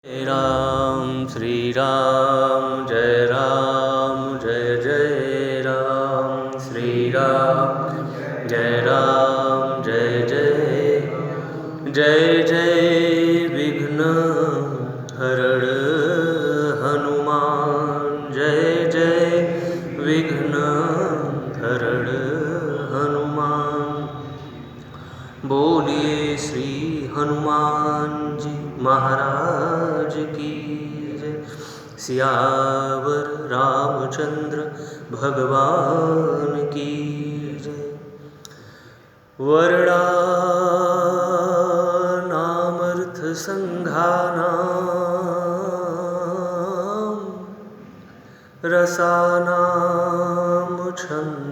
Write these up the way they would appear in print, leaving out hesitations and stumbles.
जय राम श्री राम जय राम जय जय राम श्री राम जय राम जय जय जय जय विघ्न हरण हनुमान जय जय विघ्न हरण हनुमान। बोलिए श्री हनुमान जी महाराज की जय। सियावर रामचंद्र भगवान की जय। वर्णानामर्थ संघानां रसानां छन्दसामपि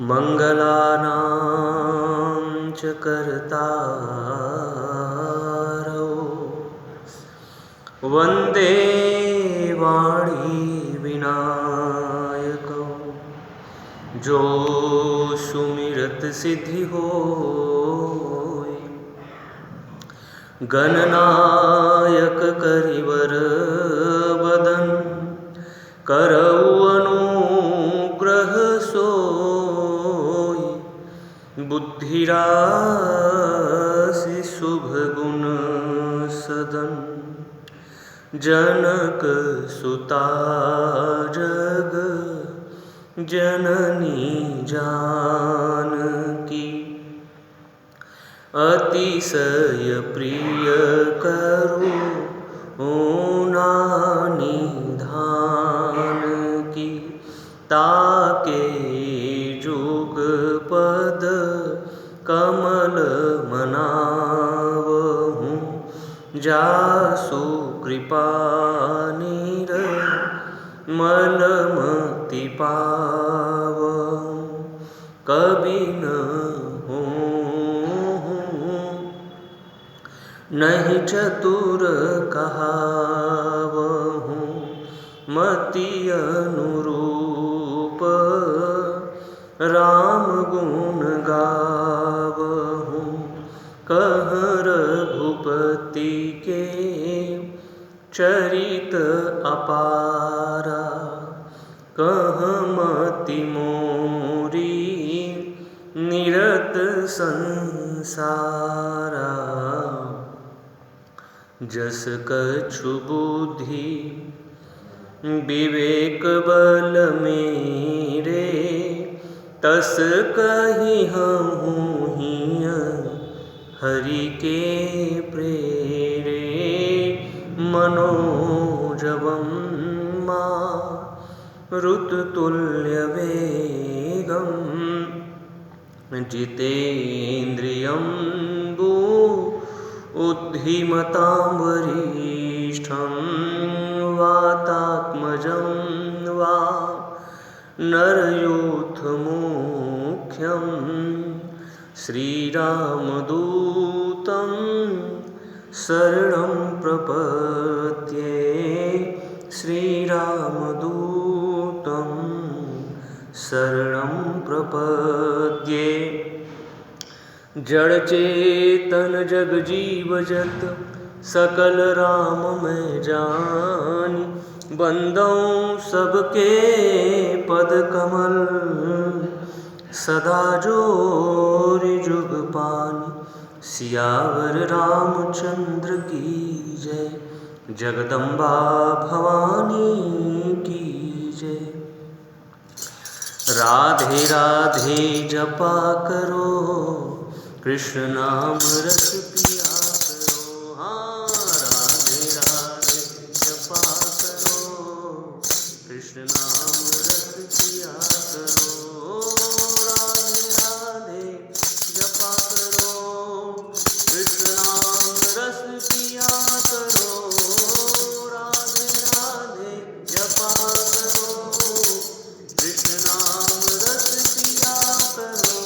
मंगलानां च कर्तारौ वन्दे वाणी विनायकौ। जो सुमिरत सिद्धि होय गणनायक करिवर बदन करऊ अनुग्रह सोई। बुद्धि राशि शुभ गुण सदन जनक सुता जग जननी जानकी। अतिशय प्रिय करुणा निधान की। ताके जुग पद कमल मनावहूँ। जासु कृपा निर्मल मति पावहूँ। कभी न नहीं चतुर कहावहूँ। मति अनुरूप राम गुण गावहूँ। कह रघुपति के चरित अपारा। कह मति मोरी निरत संसारा। जस कछु बुद्धि विवेक बल मेरे। तस कहि हूँ हिय हरि के प्रेरे। मनोजवं मारुततुल्य वेगं जितेन्द्रियं बुद्धिमतां वरिष्ठं। वातात्मजं वा नरयूथमुख्यं श्रीरामदूतं शरणं प्रपद्ये। श्रीरामदूतं शरणं प्रपद्ये। जड़ चेतन जग जीव जत सकल राम मैं जानी। बंदों सबके पद कमल सदा जोरि जुग पानी। सियावर रामचंद्र की जय। जगदम्बा भवानी की जय। राधे राधे जपा करो कृष्ण नाम रस पिया करो। हाँ राधे राधे जपा करो कृष्ण नाम रस पिया करो। राधे राधे जपा करो कृष्ण नाम रस पिया करो। राधे राधे जपा करो कृष्ण नाम रस पिया करो।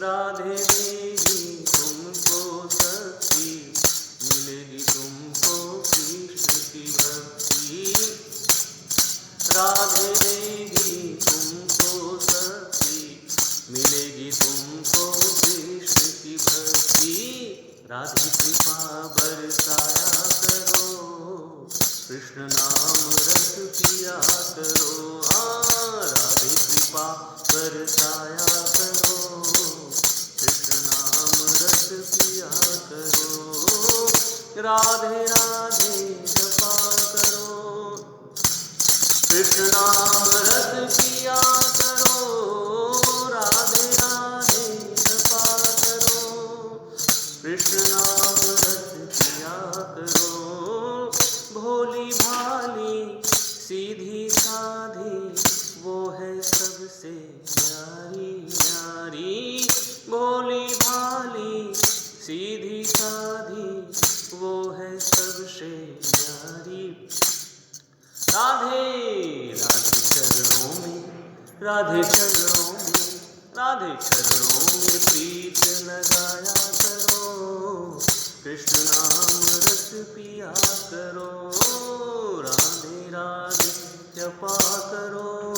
राधे देगी तुमको शक्ति मिलेगी तुमको कृष्ण की भक्ति। राधे देगी तुमको शक्ति मिलेगी तुमको कृष्ण राधे कृपा बरसाया करो, कृष्ण नाम रस पिया करो। हाँ, राधे कृपा बरसाया करो, कृष्ण नाम रस पिया करो। राधे राधे जपा करो, कृष्ण नाम रस पिया करो। राधे राधे जपा करो, कृष्ण नाम रस पिया करो। भोली भाली सीधी साधी वो है सबसे प्यारी प्यारी। भोली भाली सीधी साधी वो है सबसे प्यारी। राधे राधे चरणों में, राधे चरणों में, राधे चरणों में प्रीत लगाया करो, कृष्ण नाम रस पिया करो। राधे राधे जपा करो,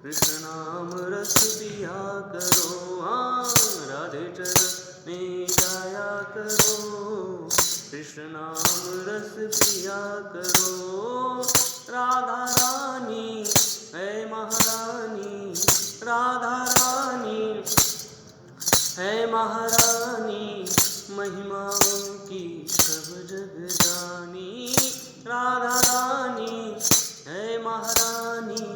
कृष्ण नाम रस पिया करो। हाँ, राधे चरण में गाया करो, कृष्ण नाम रस पिया करो। राधा रानी है महारानी, राधा रानी है महारानी, महिमा उनकी सब जग जानी। राधा रानी है महारानी,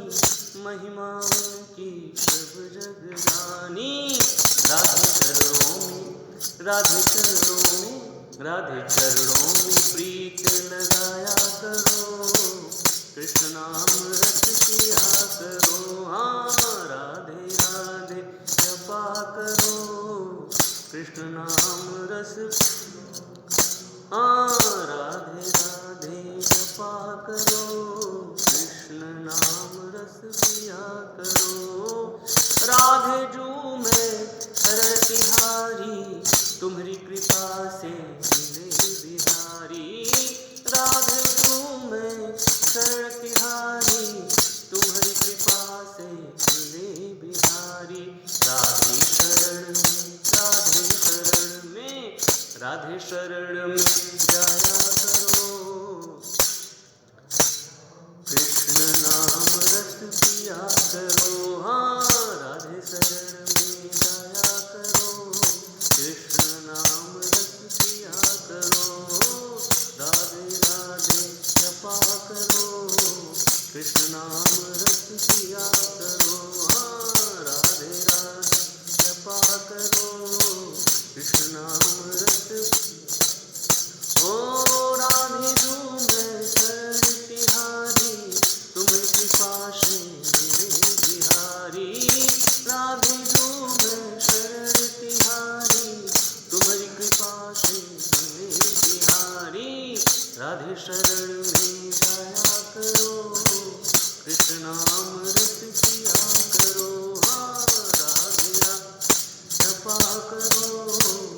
महिमा उनकी सब जग जानी। राधे चरणों में, राधे चरणों में, राधे चरणों में प्रीत लगाया करो, कृष्ण नाम रस पिया करो। हाँ, राधे राधे जपा करो, कृष्ण नाम रस। हाँ, राधे राधे जपा करो, कृष्ण नाम रस पिया करो। राधे जू में शरण तिहारी, तुम्हारी कृपा से मिले बिहारी। राधे जू में शरण तिहारी, तुम्हारी कृपा से मिले बिहारी। राधे शरण में, राधे शरण में, राधे शरण में जाया करो, कृष्ण नाम रस पिया करो। हाँ, राधे शरण में जाया करो, कृष्ण नाम रस पिया करो। राधे राधे जपा करो, कृष्ण नाम रस पिया करो। हाँ, राधे राधे जपा करो, कृष्ण नाम रस। ओ राधे जू में शरण तिहारी, तुम्हें कृपा से मिले बिहारी। राधे जू में शरण तिहारी, तुम्हारी कृपा से मिले बिहारी। राधे शरण में जाया करो, कृष्ण नाम रस पिया करो। हाँ, राधे राधे जपा करो,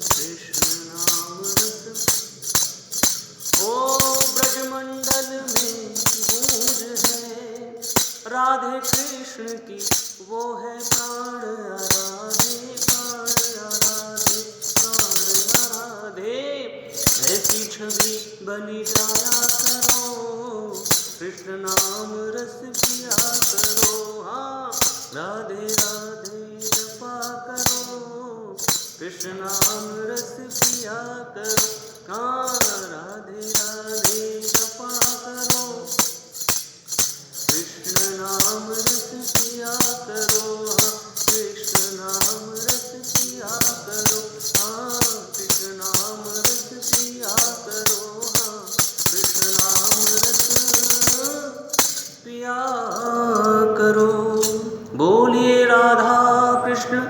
कृष्ण नाम रस। ओ ब्रजमंडल में गूंज है राधे कृष्ण की, वो है प्राण आराधे, प्राण आराधे, प्राण आराधे। ऐसी छवि बनी जाया करो, कृष्ण नाम रस पिया करो। हाँ, राधे राधे जपा करो, कृष्ण नाम रस पिया करो। हाँ, राधे राधे जपा करो, कृष्ण नाम रस पिया करो। हाँ, कृष्ण नाम रस पिया करो। हाँ, कृष्ण नाम रस पिया करो। हाँ, कृष्ण नाम रस पिया करो। बोलिए राधा कृष्ण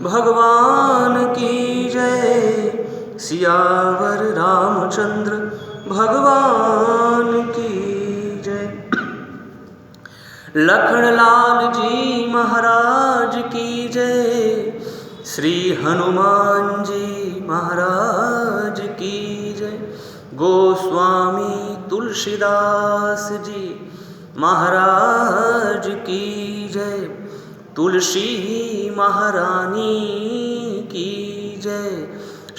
भगवान की जय, सियावर रामचंद्र भगवान की जय। लखन लाल जी महाराज की जय, श्री हनुमान जी महाराज की जय। गोस्वामी तुलसीदास जी महाराज की जय। तुलसी महारानी की जय।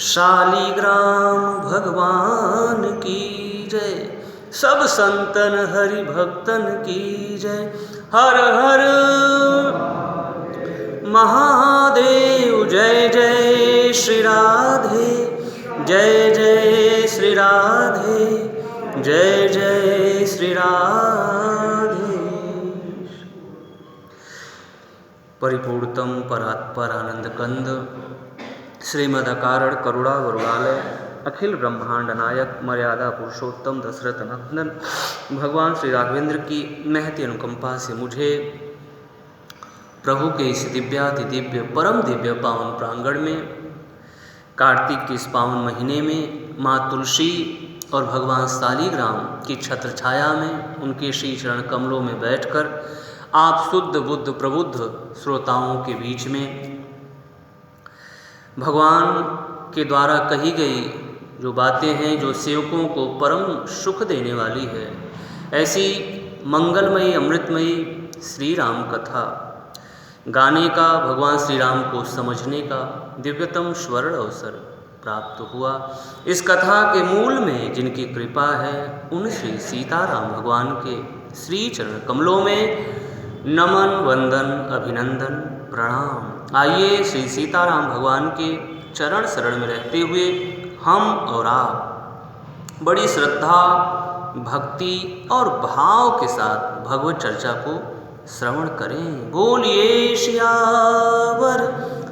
शालिग्राम भगवान की जय। सब संतन हरि भक्तन की जय। हर हर महादेव। जय जय श्री राधे, जय जय श्री राधे, जय जय श्री राधे। परिपूर्णतम परात्पर आनंद कंद श्रीमद् अकारण करुणा वरुणालय अखिल ब्रह्मांड नायक मर्यादा पुरुषोत्तम दशरथ नंदन भगवान श्री राघवेंद्र की महती अनुकंपा से मुझे प्रभु के इस दिव्याति दिव्य परम दिव्य पावन प्रांगण में कार्तिक के इस पावन महीने में माँ तुलसी और भगवान शालिग्राम की छत्र छाया में उनके श्री चरण कमलों में बैठकर आप शुद्ध बुद्ध प्रबुद्ध श्रोताओं के बीच में भगवान के द्वारा कही गई जो बातें हैं, जो सेवकों को परम सुख देने वाली है, ऐसी मंगलमयी अमृतमयी श्री राम कथा गाने का, भगवान श्री राम को समझने का दिव्यतम स्वर्ण अवसर प्राप्त हुआ। इस कथा के मूल में जिनकी कृपा है उन श्री सीताराम भगवान के श्री चरण कमलों में नमन वंदन अभिनंदन प्रणाम। आइए श्री सीताराम भगवान के चरण शरण में रहते हुए हम और आप बड़ी श्रद्धा भक्ति और भाव के साथ भगवत चर्चा को श्रवण करें। बोलिए सियावर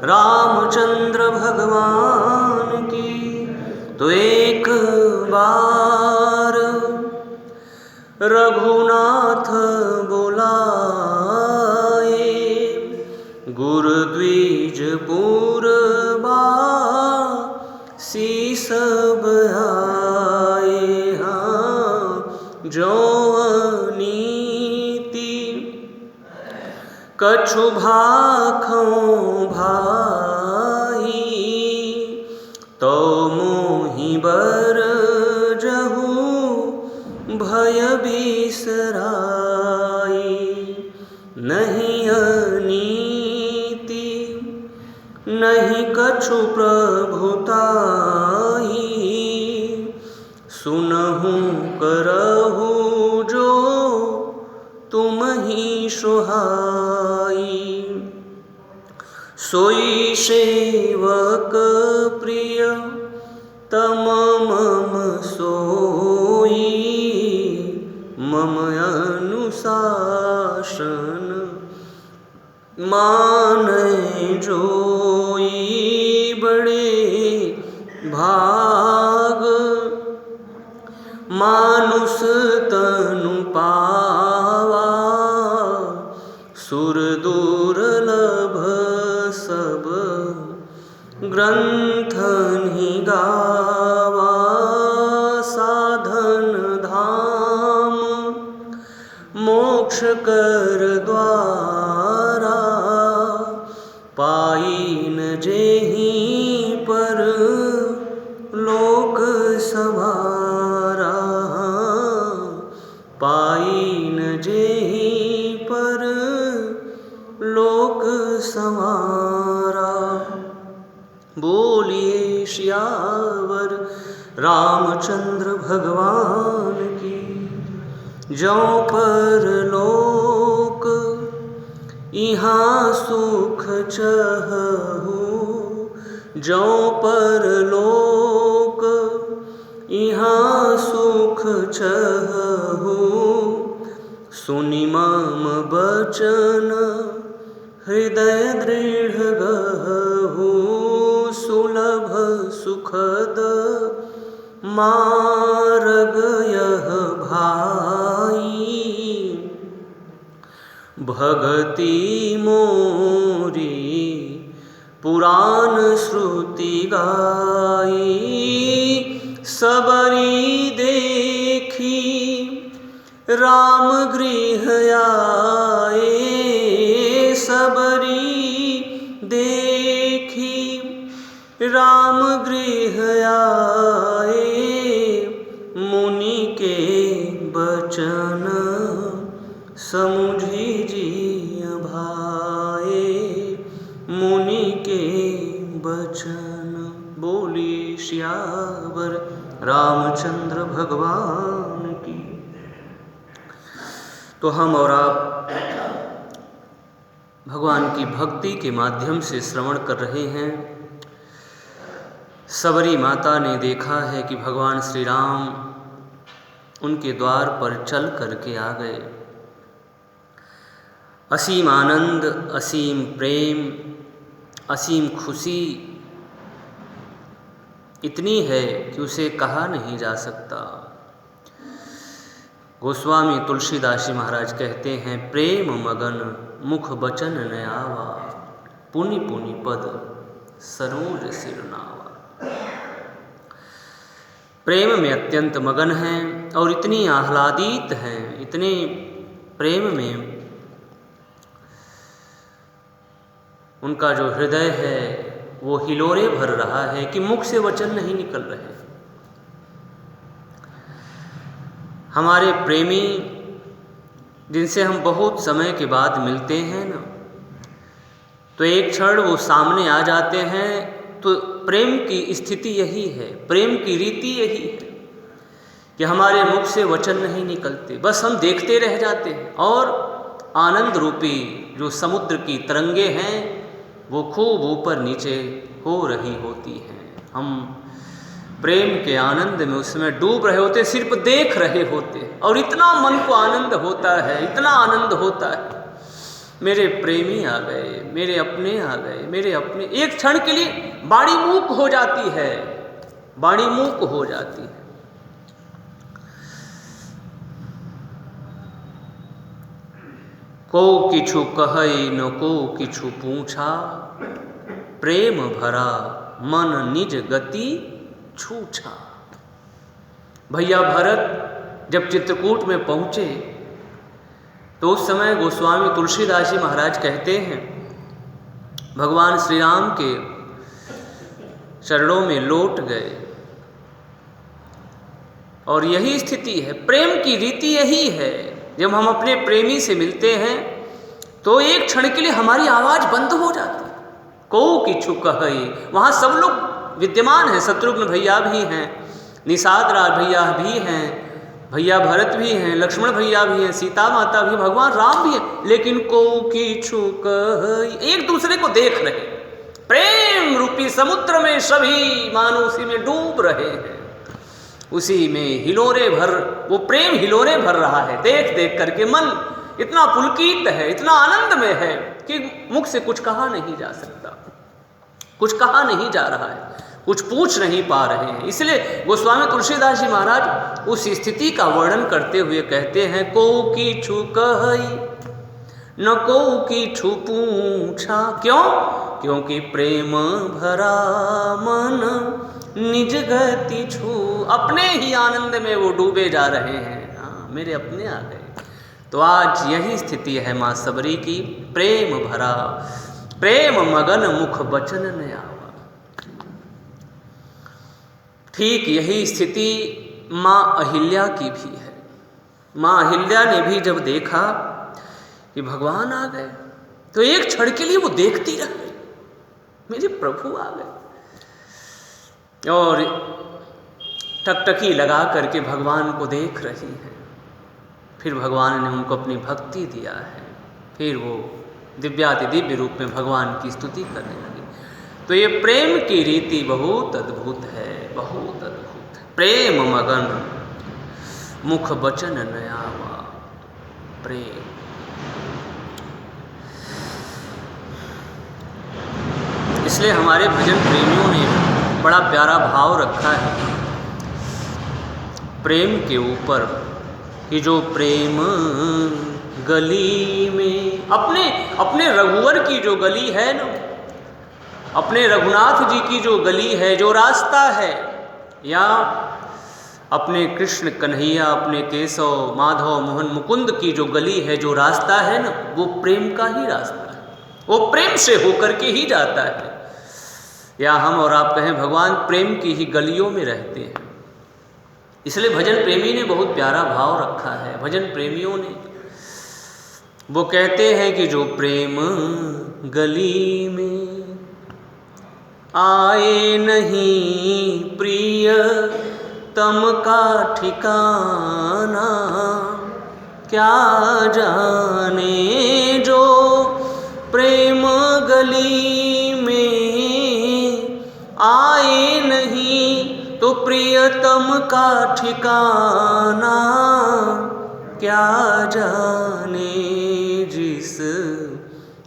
रामचंद्र भगवान की। तो एक बार रघुनाथ बुलाए, गुरु द्विज पूर्वा शीस बहाए। हाँ जो नीति कछु भाखों भाई, तो मोहि बर जहु भय बिसराई। नहीं अनीति नहीं कछु प्रभुताई, सुनहु करहु जो तुम ही सुहाई। सोई सेवक प्रिय तम मम सोई, मम अनुशासन मानै जोई। बड़े भाग मानुष तनु पावा, सुर दुर्लभ सब ग्रंथ ही गावा। साधन धाम मोक्ष कर द्वारा, पाई न जेहि पर लोक सवारा। पाई न जेहि पर लोक सवारा। बोलिए सियावर रामचंद्र भगवान की। जौ पर लोक यहाँ सुख चहु, जौ पर लोक यहाँ सुख चहु। सुनि मम बचन हृदय दृढ़ गहु, सुलभ सुखद मार्ग यह भाई। भगति मोरी पुराण श्रुति गाई, सबरी देखी राम गृह आए। सबरी देखी राम गृह आए, मुनि के बचन समुझी जिय भाए। मुनि के बचन बोलिए सियावर रामचंद्र भगवान की। तो हम और आप भगवान की भक्ति के माध्यम से श्रवण कर रहे हैं। सबरी माता ने देखा है कि भगवान श्री राम उनके द्वार पर चल करके आ गए। असीम आनंद, असीम प्रेम, असीम खुशी इतनी है कि उसे कहा नहीं जा सकता। गोस्वामी तुलसीदास जी महाराज कहते हैं, प्रेम मगन मुख बचन न आवा, पुनि पुनि पद सरोज सिर नावा। प्रेम में अत्यंत मगन हैं और इतनी आह्लादित हैं, इतने प्रेम में उनका जो हृदय है वो हिलोरे भर रहा है कि मुख से वचन नहीं निकल रहे। हमारे प्रेमी जिनसे हम बहुत समय के बाद मिलते हैं ना, तो एक क्षण वो सामने आ जाते हैं, तो प्रेम की स्थिति यही है, प्रेम की रीति यही है कि हमारे मुख से वचन नहीं निकलते, बस हम देखते रह जाते हैं और आनंद रूपी जो समुद्र की तरंगे हैं वो खूब ऊपर नीचे हो रही होती हैं। हम प्रेम के आनंद में उसमें डूब रहे होते, सिर्फ देख रहे होते, और इतना मन को आनंद होता है, इतना आनंद होता है। मेरे प्रेमी आ गए, मेरे अपने आ गए, मेरे अपने। एक क्षण के लिए वाणी मूक हो जाती है, वाणी मूक हो जाती है। को किछु कहई न को किछु पूछा, प्रेम भरा मन निज गति छूछा। भैया भरत जब चित्रकूट में पहुँचे तो उस समय गोस्वामी तुलसीदास जी महाराज कहते हैं, भगवान श्री राम के चरणों में लौट गए। और यही स्थिति है, प्रेम की रीति यही है। जब हम अपने प्रेमी से मिलते हैं तो एक क्षण के लिए हमारी आवाज़ बंद हो जाती है। को किछु कहई, वहाँ सब लोग विद्यमान हैं, शत्रुघ्न भैया भी हैं, निषाद राज भैया भी हैं, भैया भरत भी हैं, लक्ष्मण भैया भी हैं, सीता माता भी, भगवान राम भी हैं, लेकिन को किछु कहई, एक दूसरे को देख रहे। प्रेम रूपी समुद्र में सभी मानो उसी में डूब रहे हैं, उसी में हिलोरे भर, वो प्रेम हिलोरे भर रहा है। देख देख करके मन इतना पुलकित है, इतना आनंद में है कि मुख से कुछ कहा नहीं जा सकता, कुछ कहा नहीं जा रहा है, कुछ पूछ नहीं पा रहे हैं। इसलिए गोस्वामी तुलसीदास जी महाराज उस स्थिति का वर्णन करते हुए कहते हैं, को किछु कहई न को किछु पूछा। क्यों? क्योंकि प्रेम भरा मन निज गति छू। अपने ही आनंद में वो डूबे जा रहे हैं। हाँ, मेरे अपने आ गए। तो आज यही स्थिति है माँ सबरी की, प्रेम भरा, प्रेम मगन मुख बचन न आवा। ठीक यही स्थिति माँ अहिल्या की भी है। माँ अहिल्या ने भी जब देखा कि भगवान आ गए तो एक क्षण के लिए वो देखती रह गई, मेरे प्रभु आ गए, और टकटकी लगा करके भगवान को देख रही हैं। फिर भगवान ने उनको अपनी भक्ति दिया है, फिर वो दिव्याति दिव्य रूप में भगवान की स्तुति करने लगी। तो ये प्रेम की रीति बहुत अद्भुत है, बहुत अद्भुत है। प्रेम मगन मुख बचन न आवा, प्रेम। इसलिए हमारे भजन प्रेमियों ने बड़ा प्यारा भाव रखा है प्रेम के ऊपर कि जो प्रेम गली में, अपने रघुवर की जो गली है ना, अपने रघुनाथ जी की जो गली है, जो रास्ता है, या अपने कृष्ण कन्हैया, अपने केशव माधव मोहन मुकुंद की जो गली है, जो रास्ता है ना, वो प्रेम का ही रास्ता है, वो प्रेम से होकर के ही जाता है। या हम और आप कहें भगवान प्रेम की ही गलियों में रहते हैं। इसलिए भजन प्रेमी ने बहुत प्यारा भाव रखा है। भजन प्रेमियों ने वो कहते हैं कि जो प्रेम गली में आए नहीं प्रिय तम का ठिकाना, क्या जाने जो प्रेम गली में आए नहीं तो प्रियतम का ठिकाना, क्या जाने जिस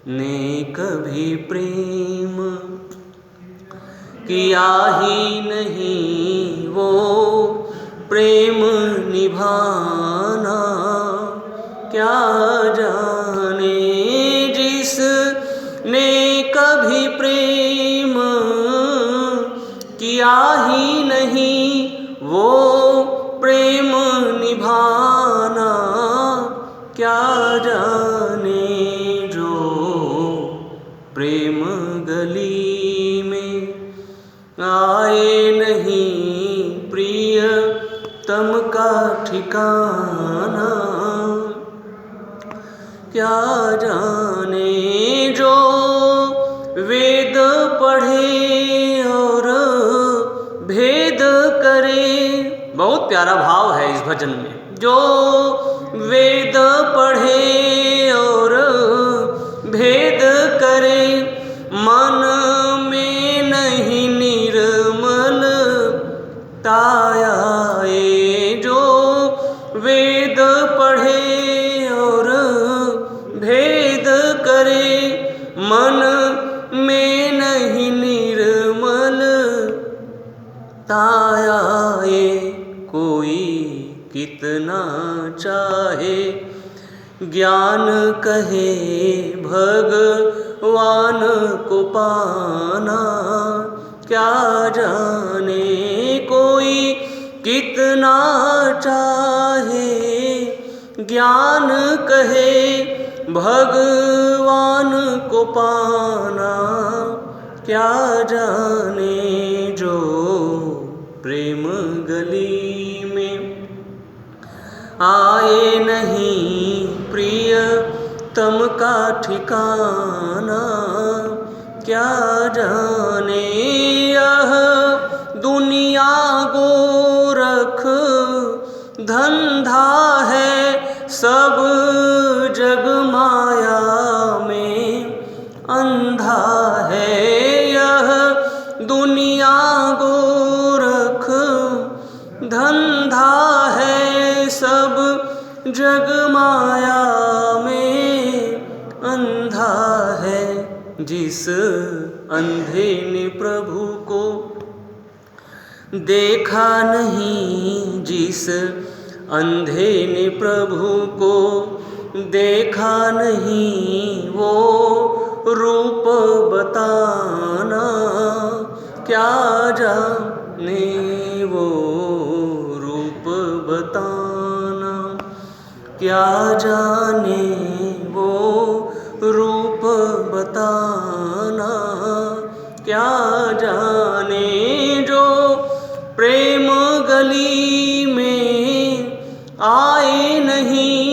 ने कभी प्रेम किया ही नहीं वो प्रेम निभाना, क्या जाने जिस ने कभी प्रेम किया ही नहीं वो प्रेम निभाना, क्या जाने जो प्रेम गली में आए नहीं प्रिय तम का ठिकाना, क्या जाने जो वेद पढ़े और भेद करे। बहुत प्यारा भाव है इस भजन में। जो वेद पढ़े और भेद करे, मन में नहीं निर्मल तायाए। जो वेद पढ़े और भेद करे, मन में नहीं निर्मल तायाए। कोई कितना चाहे ज्ञान कहे भगवान को पाना, क्या जाने कोई कितना चाहे ज्ञान कहे भगवान को पाना, क्या जाने जो प्रेम गली में आए नहीं प्रिय तम का ठिकाना, क्या जाने यह दुनिया गोरख धंधा है, सब जग माया में अंधा है। यह दुनिया गोरख धंधा है, सब जग माया में अंधा है। जिस अंधे ने प्रभु को देखा नहीं, जिस अंधे ने प्रभु को देखा नहीं, वो रूप बताना, क्या जाने वो रूप बताना, क्या जाने वो रूप बताना, क्या जाने जो प्रेम गली में आए नहीं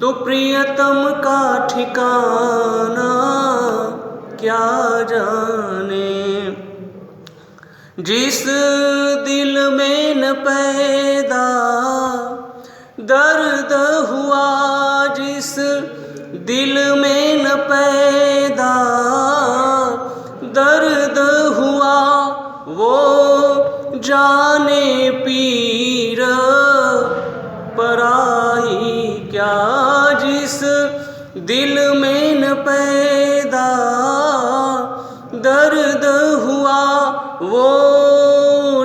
तो प्रियतम का ठिकाना, क्या जाने जिस दिल में न पैदा दर्द हुआ, जिस दिल में न पैदा दर्द हुआ, वो जाने पीर पराई, क्या जिस दिल में न पैदा दर्द हुआ, वो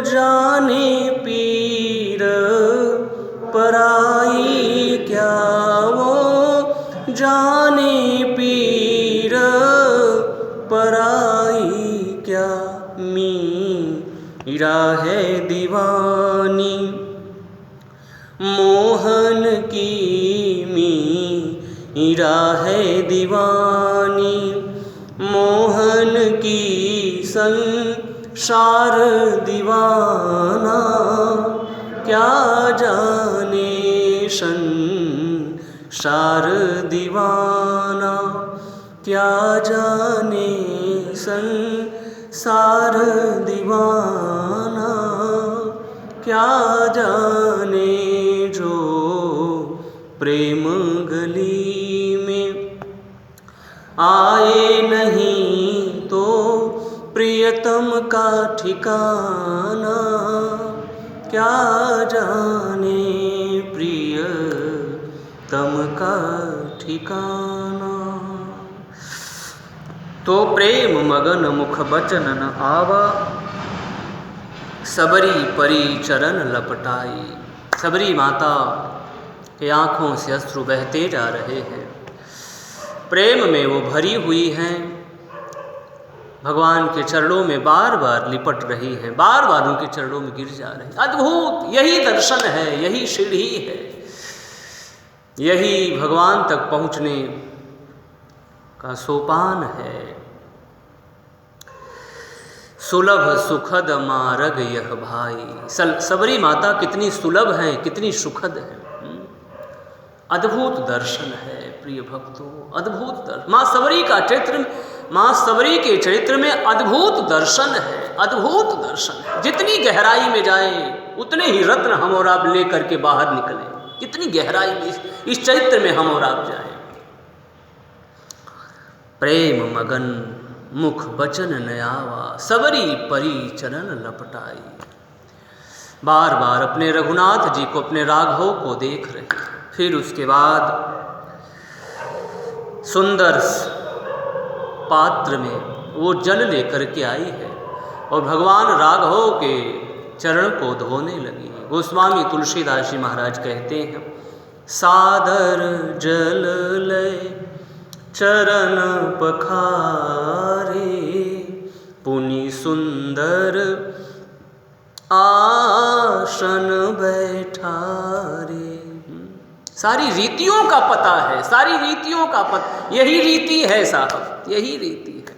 जाने पीर पराई, क्या वो जाने पीर पराई, क्या मीरा है दीवानी मोहन की, मीरा है दीवानी मोहन की, संसार दीवाना, क्या जाने संसार दीवाना, क्या जाने संसार सार दीवाना, क्या जाने जो प्रेम गली में आए नहीं तो प्रियतम का ठिकाना, क्या जाने प्रियतम का ठिकाना। तो प्रेम मगन मुख बचन न आवा, सबरी परी चरण लपटाई। सबरी माता की आँखों से अश्रु बहते जा रहे हैं, प्रेम में वो भरी हुई हैं, भगवान के चरणों में बार बार लिपट रही हैं, बार बार उनके चरणों में गिर जा रही हैं। अद्भुत, यही दर्शन है, यही सीढ़ी है, यही भगवान तक पहुँचने का सोपान है। सुलभ सुखद मार्ग यह भाई। सबरी माता कितनी सुलभ हैं, कितनी सुखद हैं। अद्भुत दर्शन है प्रिय भक्तों, अद्भुत दर्शन। माँ सबरी का चरित्र, माँ सबरी के चरित्र में अद्भुत दर्शन है, अद्भुत दर्शन है। जितनी गहराई में जाएं उतने ही रत्न हम और आप लेकर के बाहर निकलें। जितनी गहराई में इस चरित्र में हम और आप जाएं। प्रेम मगन मुख बचन न आवा, सबरी परी चरण लपटाई। बार बार अपने रघुनाथ जी को, अपने राघव को देख रहे। फिर उसके बाद सुंदर पात्र में वो जल लेकर के आई है और भगवान राघव के चरण को धोने लगी। गोस्वामी तुलसीदास जी महाराज कहते हैं, सादर जल लय चरण पखारे, पुनि सुंदर आसन बैठारे। सारी रीतियों का पता है, सारी रीतियों का पता, यही रीति है साहब, यही रीति है।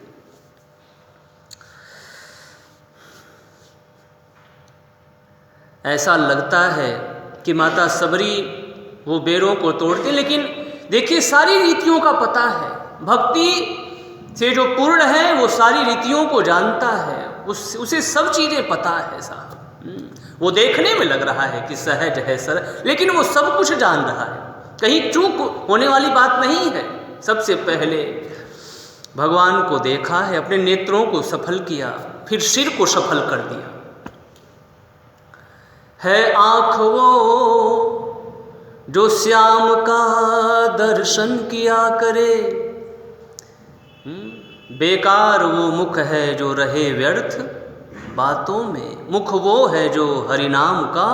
ऐसा लगता है कि माता सबरी वो बेरों को तोड़ती, लेकिन देखिए सारी रीतियों का पता है। भक्ति से जो पूर्ण है वो सारी रीतियों को जानता है, उसे सब चीज़ें पता है साहब। वो देखने में लग रहा है कि सहज है सरल, लेकिन वो सब कुछ जान रहा है, कहीं चूक होने वाली बात नहीं है। सबसे पहले भगवान को देखा है, अपने नेत्रों को सफल किया, फिर सिर को सफल कर दिया। है आँख वो जो श्याम का दर्शन किया करे, बेकार वो मुख है जो रहे व्यर्थ बातों में। मुख वो है जो हरिनाम का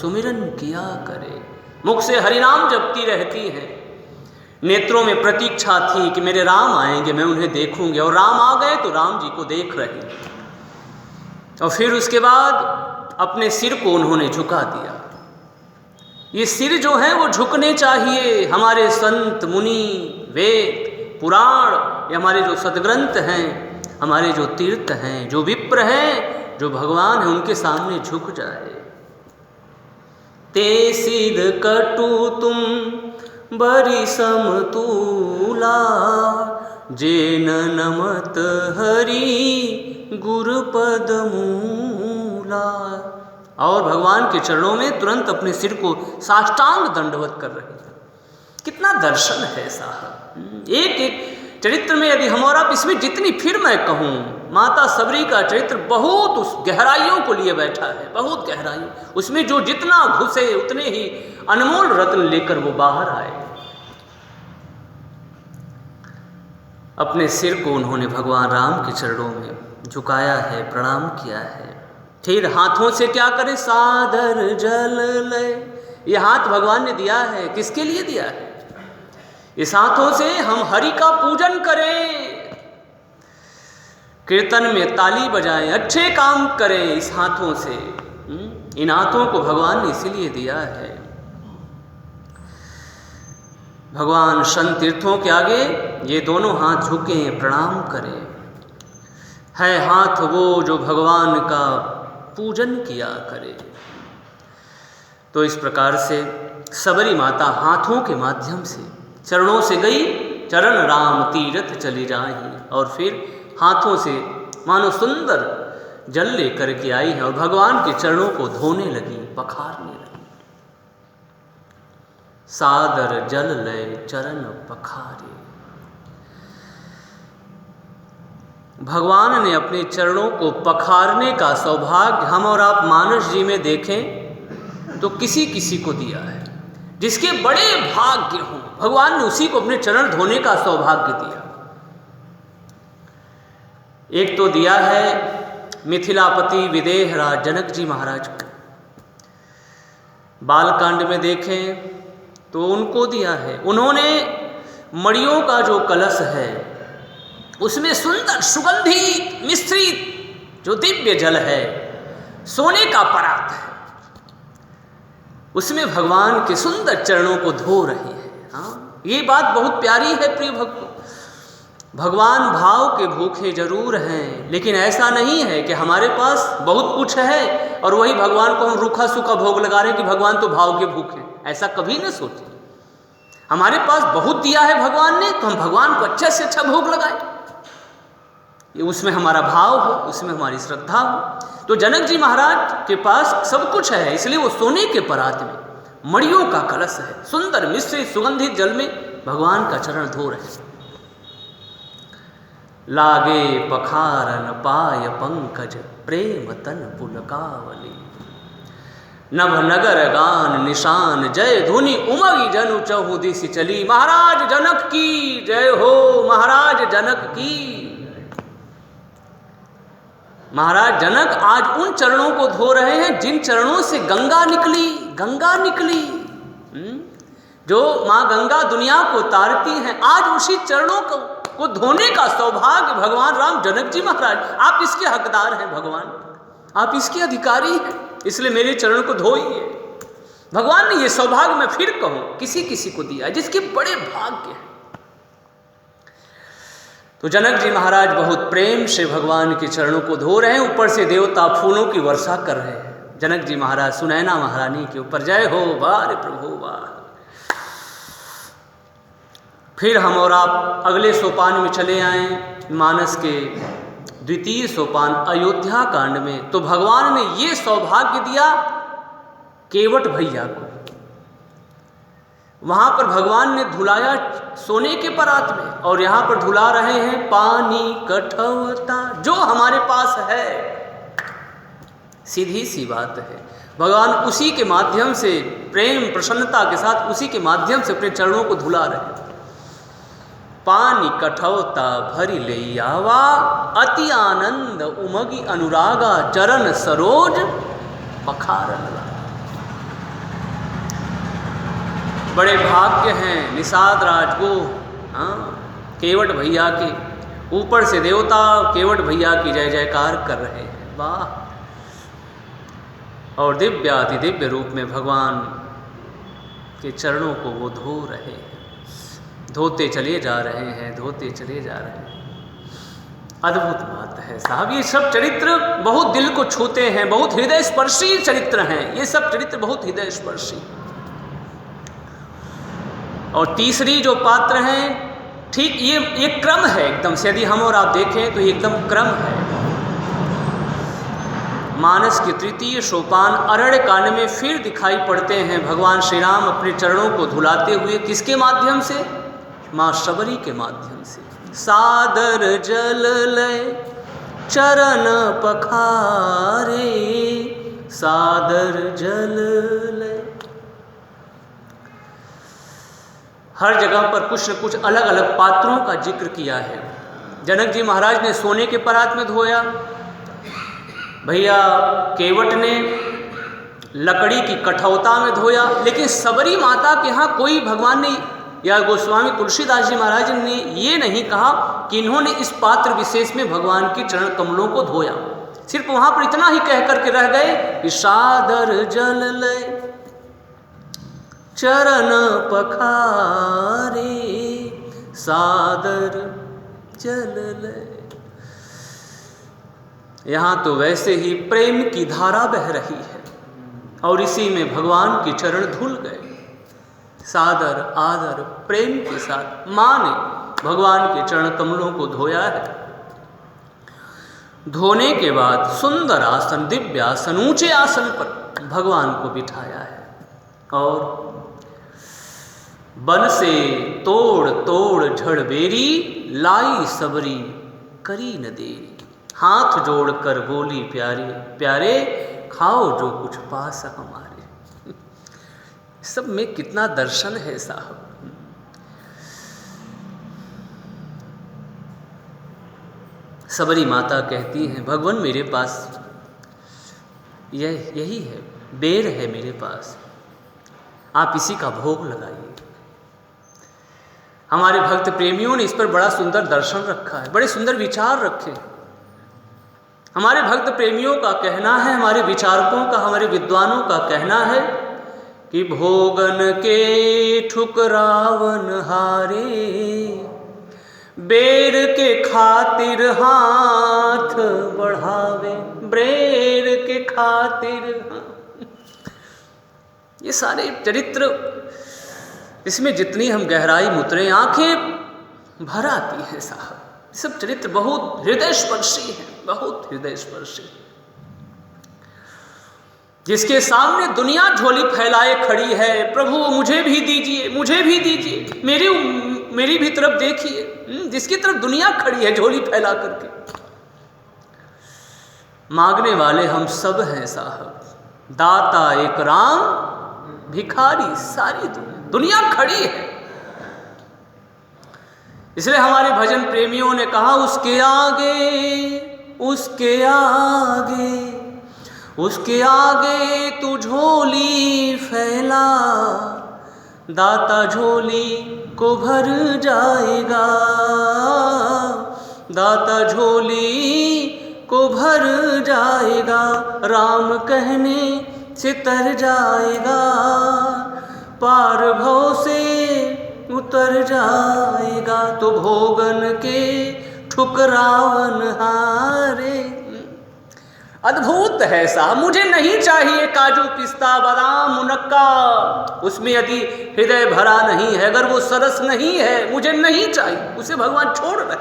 सुमिरन किया करे। मुख से हरिनाम जपती रहती है, नेत्रों में प्रतीक्षा थी कि मेरे राम आएंगे, मैं उन्हें देखूंगी, और राम आ गए तो राम जी को देख रही। और फिर उसके बाद अपने सिर को उन्होंने झुका दिया। ये सिर जो है वो झुकने चाहिए। हमारे संत मुनि, वेद, पुराण, ये हमारे जो सदग्रंथ हैं, हमारे जो तीर्थ हैं, जो विप्र हैं, जो भगवान हैं, उनके सामने झुक जाए। ते सिद्ध कटु तुम बरी समतूला, जेन नमत हरि गुरुपद मूला। और भगवान के चरणों में तुरंत अपने सिर को साष्टांग दंडवत कर रहे हैं। कितना दर्शन है साहब। एक एक चरित्र में यदि हम और आप इसमें जितनी, फिर मैं कहूँ, माता सबरी का चरित्र बहुत उस गहराइयों को लिए बैठा है, बहुत गहराइयों। उसमें जो जितना घुसे उतने ही अनमोल रत्न लेकर वो बाहर आए। अपने सिर को उन्होंने भगवान राम के चरणों में झुकाया है, प्रणाम किया है। फिर हाथों से क्या करें, सादर जल लय। ये हाथ भगवान ने दिया है, किसके लिए दिया है? इस हाथों से हम हरि का पूजन करें, कीर्तन में ताली बजाएं, अच्छे काम करें इस हाथों से। इन हाथों को भगवान ने इसीलिए दिया है। भगवान शन तीर्थों के आगे ये दोनों हाथ झुकें, प्रणाम करें। है हाथ वो जो भगवान का पूजन किया करे। तो इस प्रकार से सबरी माता हाथों के माध्यम से चरणों से गई, चरण राम तीरथ चली जाही, और फिर हाथों से मानो सुंदर जल लेकर के आई है और भगवान के चरणों को धोने लगी, पखारने लगी। सादर जल लय चरण पखारे। भगवान ने अपने चरणों को पखारने का सौभाग्य हम और आप मानस जी में देखें तो किसी किसी को दिया है। जिसके बड़े भाग्य हों, भगवान ने उसी को अपने चरण धोने का सौभाग्य दिया। एक तो दिया है मिथिलापति विदेहराज जनक जी महाराज को। बालकांड में देखें तो उनको दिया है। उन्होंने मड़ियों का जो कलश है उसमें सुंदर सुगंधित मिश्रित जो दिव्य जल है, सोने का परात है, उसमें भगवान के सुंदर चरणों को धो रही है। हाँ, ये बात बहुत प्यारी है प्रिय भक्तों। भगवान भाव के भूखे जरूर हैं, लेकिन ऐसा नहीं है कि हमारे पास बहुत कुछ है और वही भगवान को हम रूखा सूखा भोग लगा रहे हैं कि भगवान तो भाव के भूखे। ऐसा कभी न सोचें। हमारे पास बहुत दिया है भगवान ने, तो हम भगवान को अच्छे से अच्छा भोग लगाएं। ये उसमें हमारा भाव हो, उसमें हमारी श्रद्धा हो। तो जनक जी महाराज के पास सब कुछ है, इसलिए वो सोने के परात में मड़ियों का कलश है, सुंदर मिश्रित सुगंधित जल में भगवान का चरण धो रहे। लागे पखारन पाय पंकज प्रेम तन पुलकावली। नभ नगर गान निशान जय धुनि उमगी जनु चहु दिशि चली। महाराज जनक की जय हो, महाराज जनक की। महाराज जनक आज उन चरणों को धो रहे हैं जिन चरणों से गंगा निकली, गंगा निकली। जो माँ गंगा दुनिया को तारती हैं, आज उसी चरणों को धोने का सौभाग्य भगवान राम जनक जी महाराज। आप इसके हकदार हैं भगवान, आप इसके अधिकारी हैं, इसलिए मेरे चरण को धोइए। भगवान ने ये सौभाग्य, मैं फिर कहूं, किसी किसी को दिया जिसके बड़े भाग्य हैं। तो जनक जी महाराज बहुत प्रेम से भगवान के चरणों को धो रहे हैं। ऊपर से देवता फूलों की वर्षा कर रहे हैं। जनक जी महाराज सुनैना महारानी के ऊपर जय हो, वाह प्रभु वाह। फिर हम और आप अगले सोपान में चले आए, मानस के द्वितीय सोपान अयोध्या कांड में। तो भगवान ने ये सौभाग्य दिया केवट भैया को। वहां पर भगवान ने धुलाया सोने के परात में, और यहां पर धुला रहे हैं पानी कठौता, जो हमारे पास है। सीधी सी बात है, भगवान उसी के माध्यम से प्रेम प्रसन्नता के साथ उसी के माध्यम से अपने चरणों को धुला रहे हैं। पानी कठौता भरी ले आवा, अति आनंद उमगी अनुरागा, चरण सरोज पखारन लगा। बड़े भाग्य हैं निषाद राज को, केवट भैया के। ऊपर से देवता केवट भैया की जय जयकार कर रहे हैं, वाह। और दिव्याति दिव्य रूप में भगवान के चरणों को वो धो रहे हैं, धोते चले जा रहे हैं, धोते चले जा रहे हैं। अद्भुत बात है साहब। ये सब चरित्र बहुत दिल को छूते हैं, बहुत हृदय स्पर्शी चरित्र हैं। ये सब चरित्र बहुत हृदय स्पर्शी। और तीसरी जो पात्र हैं, ठीक ये एक क्रम है एकदम से। यदि हम और आप देखें तो ये एकदम क्रम है। मानस के तृतीय सोपान अरण्य कांड में फिर दिखाई पड़ते हैं भगवान श्री राम अपने चरणों को धुलाते हुए। किसके माध्यम से? माँ शबरी के माध्यम से। सादर जल लय चरण पखारे, सादर जल लय। हर जगह पर कुछ न कुछ अलग अलग पात्रों का जिक्र किया है। जनक जी महाराज ने सोने के परात में धोया, भैया केवट ने लकड़ी की कठौता में धोया। लेकिन सबरी माता के यहाँ कोई भगवान ने या गोस्वामी तुलसीदास जी महाराज ने ये नहीं कहा कि इन्होंने इस पात्र विशेष में भगवान के चरण कमलों को धोया। सिर्फ वहां पर इतना ही कह करके रह गए कि सादर जल लय चरण पखारे, सादर जल लय। यहाँ तो वैसे ही प्रेम की धारा बह रही है और इसी में भगवान के चरण धुल गए। सादर आदर प्रेम के साथ माँ ने भगवान के चरण कमलों को धोया है। धोने के बाद सुंदर आसन, दिव्य आसन, ऊंचे आसन पर भगवान को बिठाया है। और बन से तोड़ तोड़ झड़बेरी, लाई सबरी करी न देरी। हाथ जोड़कर बोली प्यारे प्यारे, खाओ जो कुछ पास हमारे। सब में कितना दर्शन है साहब। सबरी माता कहती हैं, भगवान मेरे पास यही है, बेर है मेरे पास, आप इसी का भोग लगाइए। हमारे भक्त प्रेमियों ने इस पर बड़ा सुंदर दर्शन रखा है, बड़े सुंदर विचार रखे। हमारे भक्त प्रेमियों का कहना है, हमारे विचारकों का, हमारे विद्वानों का कहना है कि भोगन के ठुकरावन हारे, बेर के खातिर हाथ बढ़ावे, बेर के खातिर। ये सारे चरित्र, इसमें जितनी हम गहराई मुतरे आंखें भर आती हैं साहब। सब चरित्र बहुत हृदय स्पर्शी है, बहुत हृदय स्पर्शी। जिसके सामने दुनिया झोली फैलाए खड़ी है, प्रभु मुझे भी दीजिए, मुझे भी दीजिए, मेरी भी तरफ देखिए। जिसकी तरफ दुनिया खड़ी है झोली फैला करके। मांगने वाले हम सब हैं साहब। दाता एक राम, भिखारी सारी दुनिया खड़ी है। इसलिए हमारे भजन प्रेमियों ने कहा, उसके आगे, उसके आगे, उसके आगे तू झोली फैला, दाता झोली को भर जाएगा, दाता झोली को भर जाएगा। राम कहने से तर जाएगा, पार भव से उतर जाएगा। तो भोगन के ठुकरावन हारे। अद्भुत है साहब। मुझे नहीं चाहिए काजू पिस्ता बादाम मुनक्का, उसमें यदि हृदय भरा नहीं है, अगर वो सरस नहीं है, मुझे नहीं चाहिए, उसे भगवान छोड़ रहे।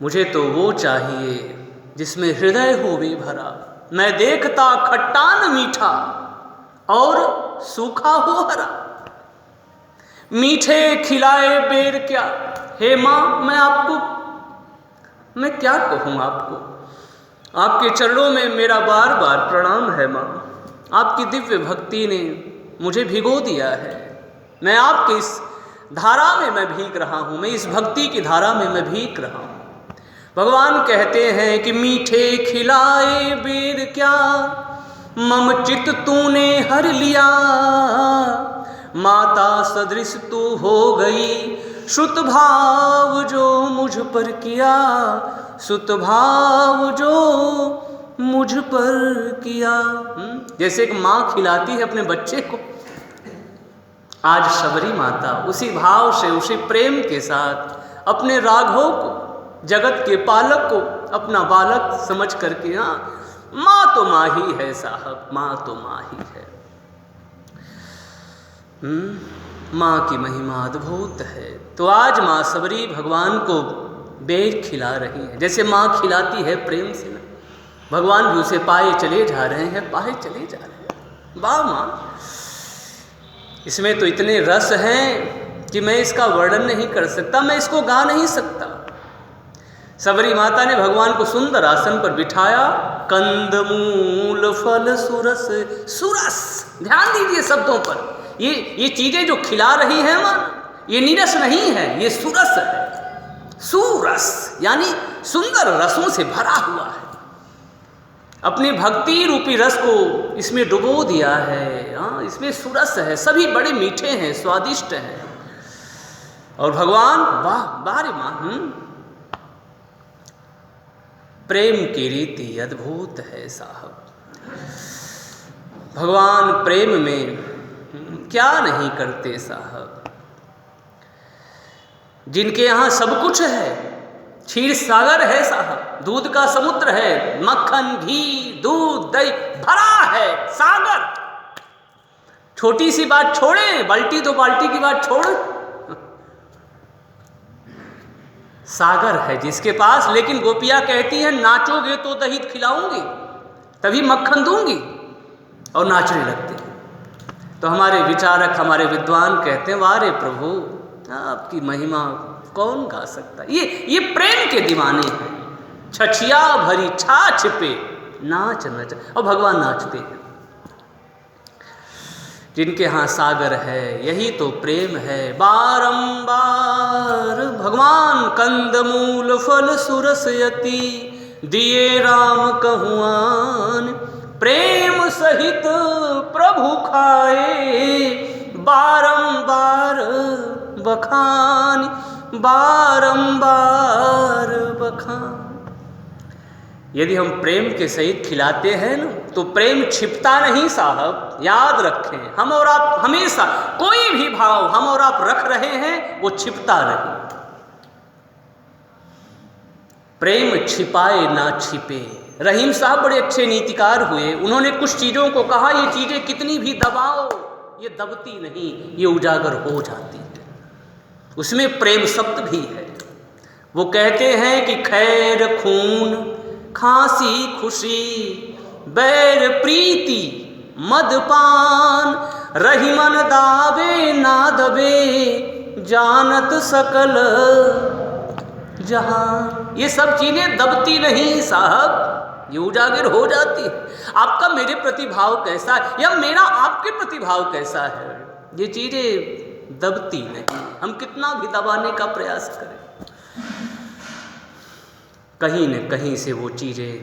मुझे तो वो चाहिए जिसमें हृदय हो भी भरा। मैं देखता खट्टा न मीठा और सूखा हो हरा, मीठे खिलाए बेर क्या। हे माँ, मैं क्या कहूँ आपको, आपके चरणों में मेरा बार बार प्रणाम है माँ। आपकी दिव्य भक्ति ने मुझे भिगो दिया है। मैं आपके इस धारा में मैं भीग रहा हूँ, मैं इस भक्ति की धारा में मैं भीग रहा हूँ। भगवान कहते हैं कि मीठे खिलाए बेर क्या, मम चित तूने हर लिया, माता सदृश तू हो गई, श्रुत भाव जो मुझ पर किया, श्रुत भाव जो मुझ पर किया। जैसे एक माँ खिलाती है अपने बच्चे को, आज शबरी माता उसी भाव से, उसी प्रेम के साथ अपने राघव को, जगत के पालक को अपना बालक समझ करके, हाँ माँ तो माँ ही है साहब, माँ तो माँ ही है। माँ की महिमा अद्भुत है। तो आज माँ सबरी भगवान को बेर खिला रही है, जैसे माँ खिलाती है प्रेम से ना, भगवान भी उसे पाए चले जा रहे हैं, पाए चले जा रहे हैं। वाह माँ, इसमें तो इतने रस हैं कि मैं इसका वर्णन नहीं कर सकता, मैं इसको गा नहीं सकता। सबरी माता ने भगवान को सुंदर आसन पर बिठाया। कंदमूल फल सुरस, सुरस, ध्यान दीजिए शब्दों पर। ये चीजें जो खिला रही हैं मां, ये नीरस नहीं है, ये सुरस है। सुरस यानी सुंदर रसों से भरा हुआ है। अपनी भक्ति रूपी रस को इसमें डुबो दिया है। हाँ, इसमें सुरस है, सभी बड़े मीठे हैं, स्वादिष्ट हैं। और भगवान, वाह बारे मां, प्रेम की रीति अद्भुत है साहब। भगवान प्रेम में क्या नहीं करते साहब। जिनके यहाँ सब कुछ है, क्षीर सागर है साहब, दूध का समुद्र है, मक्खन घी दूध दही भरा है सागर। छोटी सी बात छोड़े, बाल्टी दो बाल्टी की बात छोड़, सागर है जिसके पास, लेकिन गोपियाँ कहती हैं नाचोगे तो दही खिलाऊंगी, तभी मक्खन दूंगी, और नाचने लगते हैं। तो हमारे विचारक, हमारे विद्वान कहते हैं, वाह रे प्रभु, आपकी महिमा कौन गा सकता है। ये प्रेम के दीवाने हैं। छछिया भरी छाछ पे नाच नच, और भगवान नाचते हैं। जिनके यहाँ सागर है, यही तो प्रेम है। बारंबार भगवान कंदमूल फल सुरसयति, दिए राम कहुआन, प्रेम सहित प्रभु खाए, बारंबार बखान, बारंबार बखान। यदि हम प्रेम के सहित खिलाते हैं ना, तो प्रेम छिपता नहीं साहब, याद रखें। हम और आप हमेशा, कोई भी भाव हम और आप रख रहे हैं, वो छिपता नहीं। प्रेम छिपाए ना छिपे। रहीम साहब बड़े अच्छे नीतिकार हुए। उन्होंने कुछ चीज़ों को कहा, ये चीज़ें कितनी भी दबाओ, ये दबती नहीं, ये उजागर हो जाती है। उसमें प्रेम शब्द भी है। वो कहते हैं कि खैर खून, खांसी खुशी, बैर प्रीति, मदपान, रहीमन दावे ना दबे, जानत सकल जहां। ये सब चीजें दबती नहीं साहब, ये उजागर हो जाती है। आपका मेरे प्रति भाव कैसा है, या मेरा आपके प्रति भाव कैसा है, ये चीजें दबती नहीं। हम कितना भी दबाने का प्रयास करें, कहीं न कहीं से वो चीजें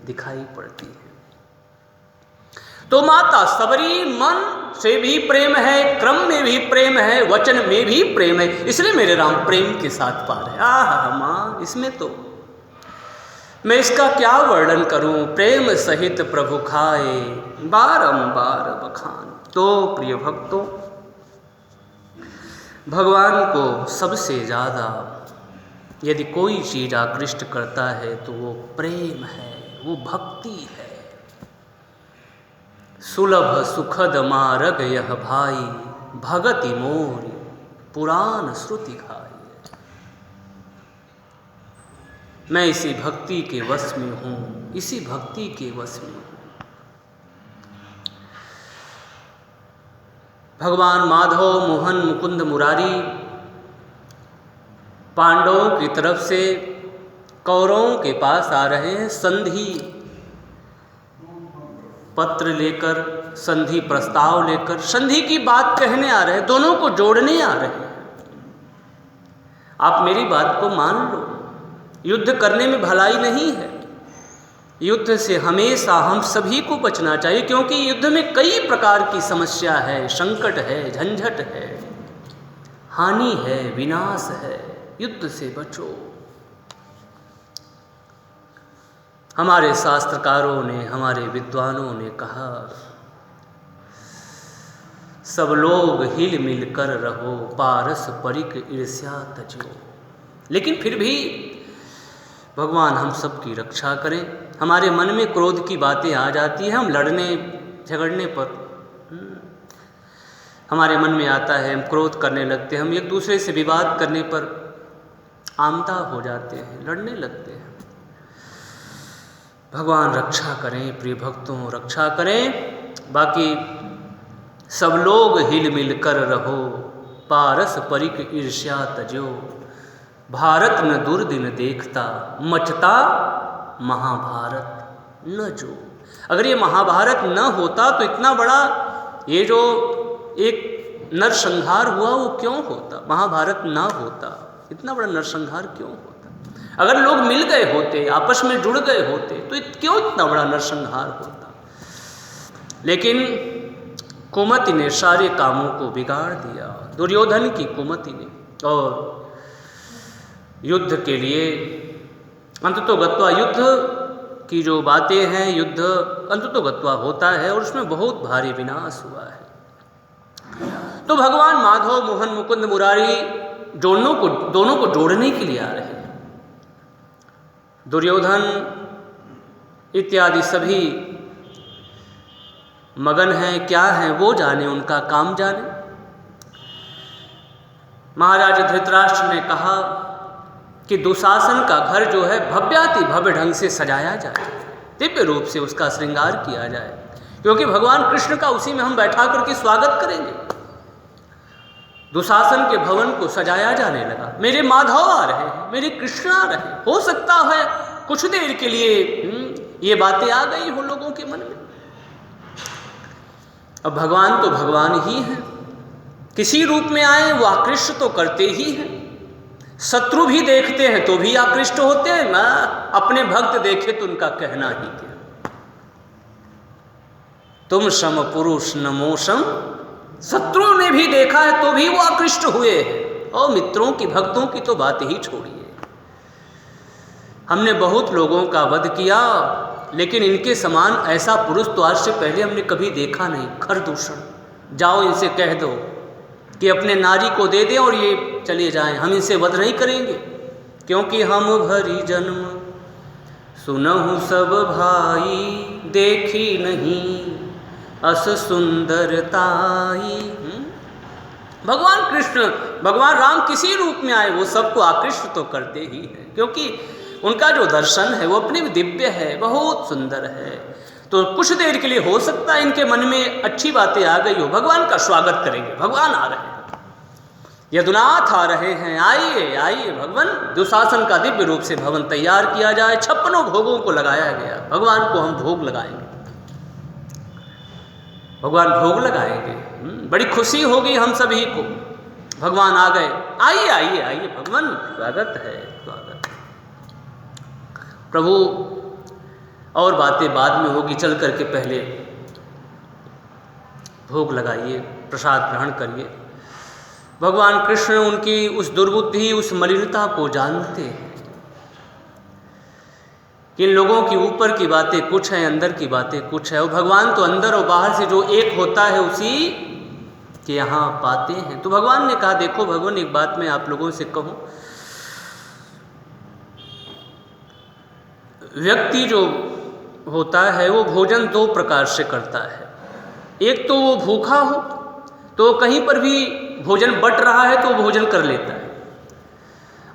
दिखाई पड़ती हैं। तो माता सबरी मन से भी प्रेम है, क्रम में भी प्रेम है, वचन में भी प्रेम है, इसलिए मेरे राम प्रेम के साथ पार है। आहा माँ, इसमें तो मैं इसका क्या वर्णन करूं। प्रेम सहित प्रभु खाए, बारंबार बखान। तो प्रिय भक्तों, भगवान को सबसे ज़्यादा यदि कोई चीज़ आकृष्ट करता है तो वो प्रेम है, वो भक्ति है। सुलभ सुखद मारग यह भाई, भगति मोर पुराण श्रुति खाई। मैं इसी भक्ति के वश में हूँ, इसी भक्ति के वश में हूँ। भगवान माधव, मोहन, मुकुंद, मुरारी पांडवों की तरफ से कौरवों के पास आ रहे हैं, संधि पत्र लेकर, संधि प्रस्ताव लेकर, संधि की बात कहने आ रहे हैं, दोनों को जोड़ने आ रहे हैं। आप मेरी बात को मान लो, युद्ध करने में भलाई नहीं है। युद्ध से हमेशा हम सभी को बचना चाहिए, क्योंकि युद्ध में कई प्रकार की समस्या है, संकट है, झंझट है, हानि है, विनाश है। युद्ध से बचो। हमारे शास्त्रकारों ने, हमारे विद्वानों ने कहा, सब लोग हिल मिल कर रहो, पारस परिक ईर्ष्या तजो। लेकिन फिर भी भगवान हम सब की रक्षा करें। हमारे मन में क्रोध की बातें आ जाती हैं, हम लड़ने झगड़ने पर हमारे मन में आता है, हम क्रोध करने लगते हैं, हम एक दूसरे से विवाद करने पर आमता हो जाते हैं, लड़ने लगते हैं। भगवान रक्षा करें, प्रिय भक्तों रक्षा करें। बाकी सब लोग हिल मिल कर रहो, पारस परिक ईर्ष्या तजो। भारत न दुर्दिन देखता, मचता महाभारत न जो। अगर ये महाभारत न होता तो इतना बड़ा ये जो एक नरसंहार हुआ वो क्यों होता। महाभारत ना होता, इतना बड़ा नरसंहार क्यों होता। अगर लोग मिल गए होते, आपस में जुड़ गए होते, तो क्यों इतना बड़ा नरसंहार होता। लेकिन कुमति ने सारे कामों को बिगाड़ दिया, दुर्योधन की कुमति ने। और युद्ध के लिए अंततोगत्वा युद्ध की जो बातें हैं, युद्ध अंततोगत्वा होता है और उसमें बहुत भारी विनाश हुआ है। तो भगवान माधव, मोहन, मुकुंद, मुरारी दोनों को जोड़ने के लिए आ रहे हैं। दुर्योधन इत्यादि सभी मगन हैं, क्या हैं वो जाने, उनका काम जाने। महाराज धृतराष्ट्र ने कहा कि दुशासन का घर जो है भव्याति भव्य ढंग से सजाया जाए, दिव्य रूप से उसका श्रृंगार किया जाए, क्योंकि भगवान कृष्ण का उसी में हम बैठा करके स्वागत करेंगे। दुशासन के भवन को सजाया जाने लगा, मेरे माधव आ रहे हैं, मेरे कृष्ण आ रहे हैं। हो सकता है कुछ देर के लिए ये बातें आ गई हो लोगों के मन में। अब भगवान तो भगवान ही हैं, किसी रूप में आए वो आकृष्ट तो करते ही हैं। शत्रु भी देखते हैं तो भी आकृष्ट होते हैं ना, अपने भक्त देखे तो उनका कहना ही क्या। तुम सम पुरुष नमोसम, शत्रु ने भी देखा है तो भी वो आकृष्ट हुए हैं। और मित्रों की भक्तों की तो बात ही छोड़िए, हमने बहुत लोगों का वध किया, लेकिन इनके समान ऐसा पुरुष तो आज से पहले हमने कभी देखा नहीं। खरदूषण, जाओ इनसे कह दो कि अपने नारी को दे दें और ये चले जाएं, हम इनसे वध नहीं करेंगे, क्योंकि हम भरी जन्म सुनहु सब भाई, देखी नहीं अस सुंदरताई। भगवान कृष्ण, भगवान राम किसी रूप में आए वो सबको आकृष्ट तो करते ही हैं, क्योंकि उनका जो दर्शन है वो अपने दिव्य है, बहुत सुंदर है। तो कुछ देर के लिए हो सकता है इनके मन में अच्छी बातें आ गई हो, भगवान का स्वागत करेंगे, भगवान आ रहे हैं, यदुनाथ आ रहे हैं, आइए आइए भगवान। दुशासन का दिव्य रूप से भवन तैयार किया जाए, 56 भोगों को लगाया गया, भगवान को हम भोग लगाएंगे, भगवान भोग लगाएंगे। बड़ी खुशी होगी हम सभी को, भगवान आ गए, आइए आइए आइए भगवान, स्वागत है स्वागत। प्रभु और बातें बाद में होगी, चल करके पहले भोग लगाइए, प्रसाद ग्रहण करिए। भगवान कृष्ण उनकी उस दुर्बुद्धि, उस मलिनता को जानते हैं। इन लोगों की ऊपर की बातें कुछ हैं, अंदर की बातें कुछ है, और भगवान तो अंदर और बाहर से जो एक होता है उसी के यहाँ पाते हैं। तो भगवान ने कहा, देखो भगवान, एक बात मैं आप लोगों से कहूँ, व्यक्ति जो होता है वो भोजन 2 प्रकार से करता है। एक तो वो भूखा हो तो कहीं पर भी भोजन बट रहा है तो भोजन कर लेता है,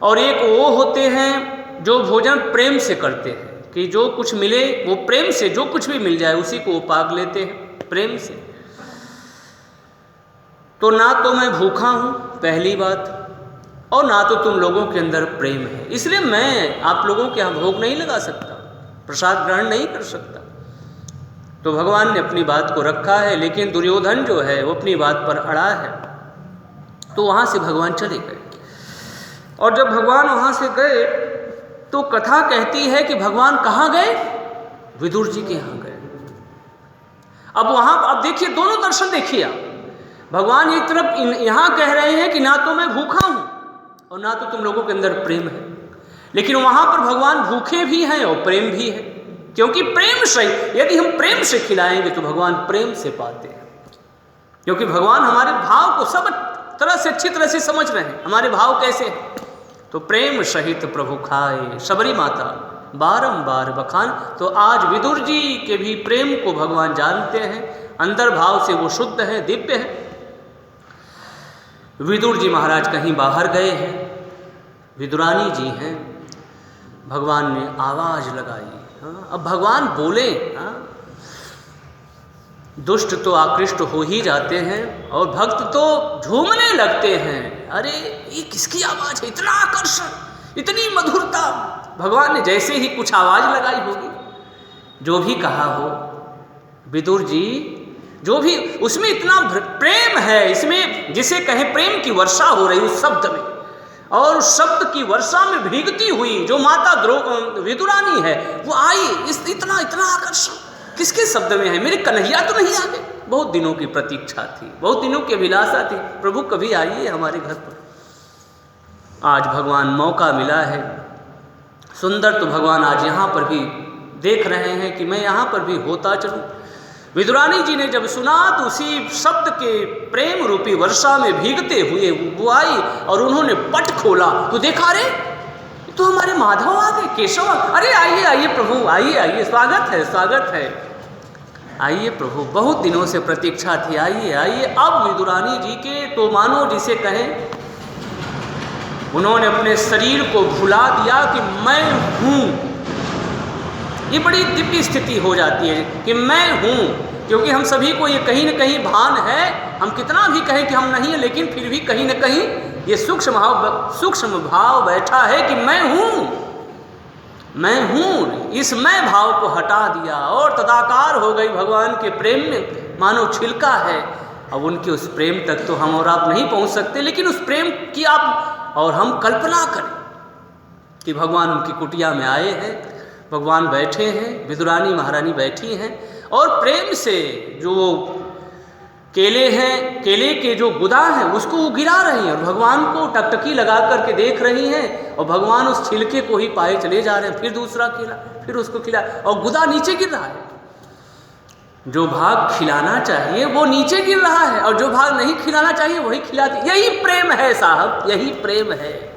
और एक वो होते हैं जो भोजन प्रेम से करते हैं, कि जो कुछ मिले वो प्रेम से, जो कुछ भी मिल जाए उसी को वो पाग लेते हैं प्रेम से। तो ना तो मैं भूखा हूँ, पहली बात, और ना तो तुम लोगों के अंदर प्रेम है, इसलिए मैं आप लोगों के यहाँ भोग नहीं लगा सकता, प्रसाद ग्रहण नहीं कर सकता। तो भगवान ने अपनी बात को रखा है, लेकिन दुर्योधन जो है वो अपनी बात पर अड़ा है। तो वहाँ से भगवान चले गए, और जब भगवान वहाँ से गए तो कथा कहती है कि भगवान कहाँ गए, विदुर जी के यहाँ गए। अब वहाँ, अब देखिए दोनों दर्शन देखिए आप, भगवान एक तरफ यहाँ कह रहे हैं कि ना तो मैं भूखा हूँ और ना तो तुम लोगों के अंदर प्रेम है, लेकिन वहाँ पर भगवान भूखे भी हैं और प्रेम भी है, क्योंकि प्रेम से, यदि हम प्रेम से खिलाएंगे तो भगवान प्रेम से पाते हैं, क्योंकि भगवान हमारे भाव को सब तरह से अच्छी तरह से समझ रहे हैं, हमारे भाव कैसे हैं। तो प्रेम सहित प्रभु खाए शबरी माता बारंबार बखान। तो आज विदुर जी के भी प्रेम को भगवान जानते हैं, अंदर भाव से वो शुद्ध है, दिव्य है। विदुर जी महाराज कहीं बाहर गए हैं, विदुरानी जी हैं, भगवान ने आवाज लगाई। हाँ, अब भगवान बोले, हाँ, दुष्ट तो आकृष्ट हो ही जाते हैं और भक्त तो झूमने लगते हैं। अरे ये किसकी आवाज है, इतना आकर्षण, इतनी मधुरता। भगवान ने जैसे ही कुछ आवाज लगाई होगी, जो भी कहा हो, विदुर जी जो भी, उसमें इतना प्रेम है, इसमें जिसे कहें प्रेम की वर्षा हो रही उस शब्द में, और उस शब्द की वर्षा में भीगती हुई जो माता विदुरानी है वो आई। इतना आकर्षण किसके शब्द में है, मेरे कन्हैया तो नहीं आ गए। बहुत दिनों की प्रतीक्षा थी, बहुत दिनों की अभिलाषा थी, प्रभु कभी आइए हमारे घर पर। आज भगवान मौका मिला है सुंदर, तो भगवान आज यहाँ पर भी देख रहे हैं कि मैं यहाँ पर भी होता चलूँ। विदुरानी जी ने जब सुना तो उसी शब्द के प्रेम रूपी वर्षा में भीगते हुए वो आई, और उन्होंने पट खोला तो देखा, रे तो हमारे माधव आ गए, केशव। अरे आइए आइए प्रभु, आइए आइए, स्वागत है स्वागत है, आइए प्रभु, बहुत दिनों से प्रतीक्षा थी, आइए आइए। अब विदुरानी जी के तो मानो जिसे कहें उन्होंने अपने शरीर को भुला दिया कि मैं हूँ। ये बड़ी दिव्य स्थिति हो जाती है कि मैं हूँ, क्योंकि हम सभी को ये कहीं न कहीं भान है। हम कितना भी कहें कि हम नहीं हैं, लेकिन फिर भी कहीं न कहीं ये सूक्ष्म भाव बैठा है कि मैं हूँ, मैं हूँ। इस मैं भाव को हटा दिया और तदाकार हो गई भगवान के प्रेम में, मानो छिलका है। अब उनके उस प्रेम तक तो हम और आप नहीं पहुँच सकते, लेकिन उस प्रेम की आप और हम कल्पना करें कि भगवान उनकी कुटिया में आए हैं, भगवान बैठे हैं, विदुरानी महारानी बैठी हैं और प्रेम से जो केले हैं, केले के जो गुदा हैं उसको वो गिरा रही हैं और भगवान को टकटकी लगा करके देख रही हैं और भगवान उस छिलके को ही पाए चले जा रहे हैं। फिर दूसरा केला, फिर उसको खिला और गुदा नीचे गिर रहा है। जो भाग खिलाना चाहिए वो नीचे गिर रहा है और जो भाग नहीं खिलाना चाहिए वही खिलाती। यही प्रेम है साहब, यही प्रेम है,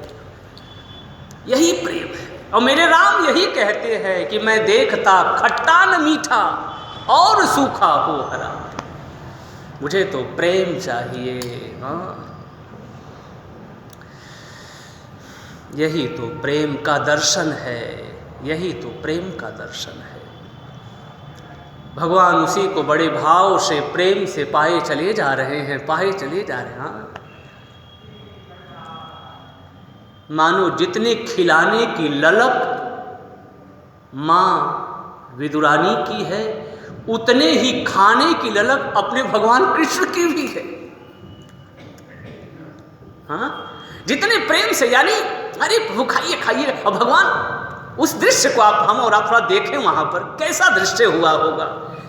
यही प्रेम है। और मेरे राम यही कहते हैं कि मैं देखता खट्टा न मीठा और सूखा हो हरा, मुझे तो प्रेम चाहिए। हाँ, यही तो प्रेम का दर्शन है, यही तो प्रेम का दर्शन है। भगवान उसी को बड़े भाव से प्रेम से पाए चले जा रहे हैं, पाए चले जा रहे हैं। हाँ, मानो जितने खिलाने की ललक माँ विदुरानी की है, उतने ही खाने की ललक अपने भगवान कृष्ण की भी है। हाँ, जितने प्रेम से, यानी अरे प्रभु खाइए खाइए। और भगवान उस दृश्य को आप हम और आप थोड़ा देखें, वहां पर कैसा दृश्य हुआ होगा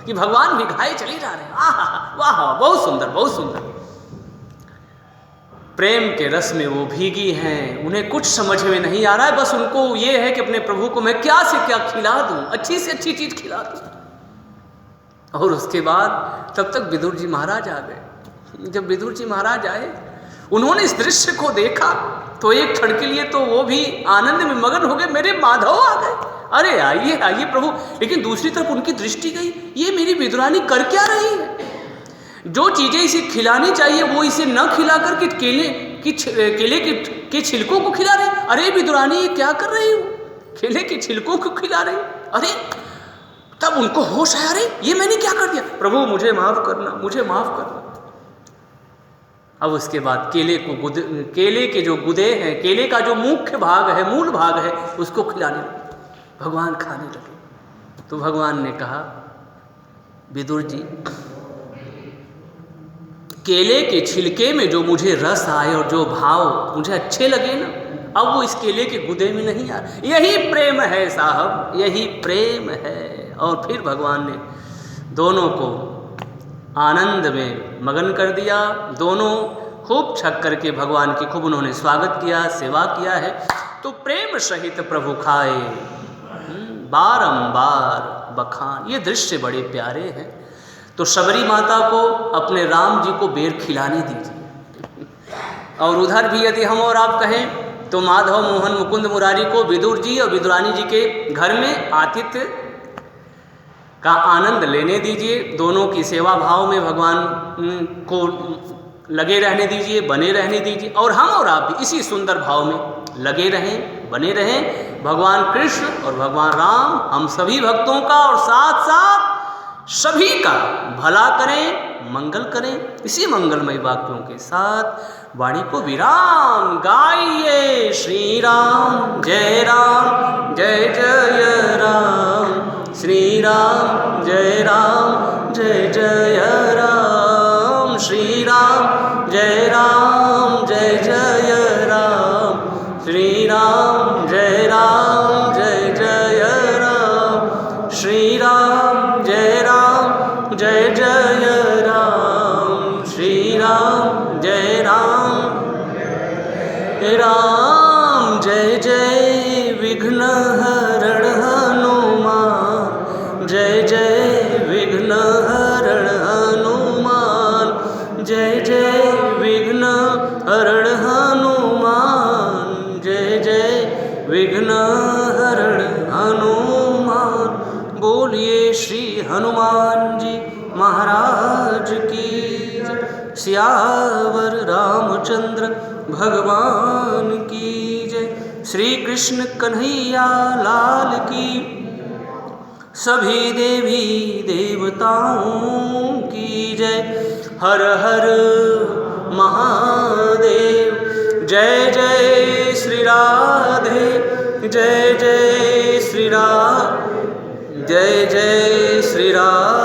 कि भगवान भी खाए चले जा रहे हैं। आहा, वाह, बहुत सुंदर, बहुत सुंदर। प्रेम के रस में वो भीगी हैं, उन्हें कुछ समझ में नहीं आ रहा है, बस उनको ये है कि अपने प्रभु को मैं क्या से क्या खिला दूं, अच्छी से अच्छी चीज खिला दूं। और उसके बाद तब तक विदुर जी महाराज आ गए। जब विदुर जी महाराज आए, उन्होंने इस दृश्य को देखा तो एक क्षण के लिए तो वो भी आनंद में मगन हो गए, मेरे माधव आ गए, अरे आइए आइए प्रभु। लेकिन दूसरी तरफ उनकी दृष्टि गई, ये मेरी विदुरानी कर क्या रही है? जो चीजें इसे खिलानी चाहिए वो इसे न खिला करके केले के छिलकों को खिला रही। अरे विदुरानी, ये क्या कर रही हो? केले के छिलकों को खिला रही। अरे तब उनको होश आया, अरे ये मैंने क्या कर दिया? प्रभु मुझे माफ करना, मुझे माफ करना। अब उसके बाद केले के जो गुदे हैं, केले का जो मुख्य भाग है, मूल भाग है, उसको खिलाने लगे। भगवान खाने लगे तो भगवान ने कहा, विदुर जी, केले के छिलके में जो मुझे रस आए और जो भाव मुझे अच्छे लगे ना, अब वो इस केले के गुदे में नहीं आ रहा। यही प्रेम है साहब, यही प्रेम है। और फिर भगवान ने दोनों को आनंद में मगन कर दिया। दोनों खूब छक करके भगवान की खूब उन्होंने स्वागत किया, सेवा किया है। तो प्रेम सहित प्रभु खाए बारंबार बखान। ये दृश्य बड़े प्यारे हैं। तो शबरी माता को अपने राम जी को बेर खिलाने दीजिए। और उधर भी यदि हम और आप कहें तो माधव मोहन मुकुंद मुरारी को विदुर जी और विदुरानी जी के घर में आतिथ्य का आनंद लेने दीजिए। दोनों की सेवा भाव में भगवान को लगे रहने दीजिए, बने रहने दीजिए। और हम और आप भी इसी सुंदर भाव में लगे रहें, बने रहें। भगवान कृष्ण और भगवान राम हम सभी भक्तों का और साथ साथ सभी का भला करें, मंगल करें। इसी मंगलमय वाक्यों के साथ वाणी को विराम। गाइए श्री राम जय जय राम, श्री राम जय जय राम, श्री राम जय जय राम, श्री राम जय जय राम, श्री राम जय जय राम, श्री राम जय राम जय जय विघ्न हरण हनुमान, जय जय विघ्न हरण हनुमान, जय जय विघ्न हरण हनुमान, जय जय विघ्न हरण हनुमान। बोलिए श्री हनुमान जी महाराज की। सियावर रामचंद्र भगवान की जय। श्री कृष्ण कन्हैया लाल की, सभी देवी देवताओं की जय। हर हर महादेव। जय जय श्री राधे, जय जय श्री राधे, जय जय श्री राधे।